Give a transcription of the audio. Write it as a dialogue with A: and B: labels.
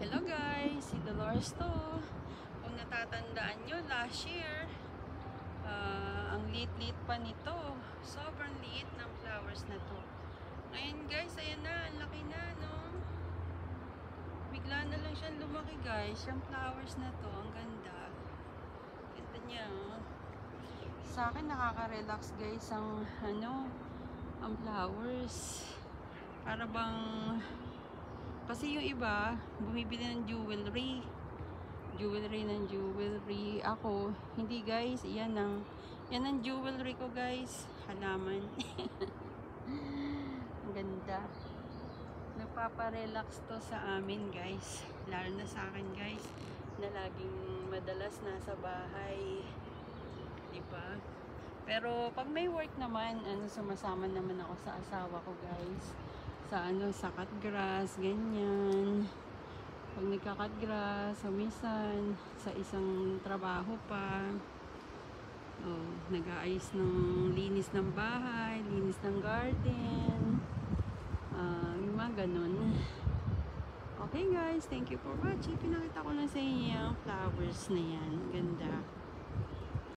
A: Hello guys, si Dolores to. Kung natatandaan nyo, last year, ang liit-liit pa nito. Sobrang liit ng flowers na to. Ngayon guys, ayan na, ang laki na, no? Bigla na lang siyang lumaki guys, yung flowers na to, ang ganda. Ganda niya, oh. Sa akin, nakaka-relax guys ang, ang flowers. Para bang... Kasi yung iba, bumibili ng jewelry. Ako, hindi guys, yan ang jewelry ko guys. Halaman. Ang ganda. Nagpapa-relax to sa amin guys. Lalo na sa akin guys, na laging madalas nasa bahay. Diba? Pero pag may work naman, sumasama naman ako sa asawa ko guys. Sa cut grass, ganyan. Pag nagka-cut grass, minsan sa isang trabaho pa. Nag-aayos ng linis ng bahay, linis ng garden. Yung mga ganun. Okay guys, thank you for watching. Pinakita ko na sa inyo yung flowers na yan. Ganda.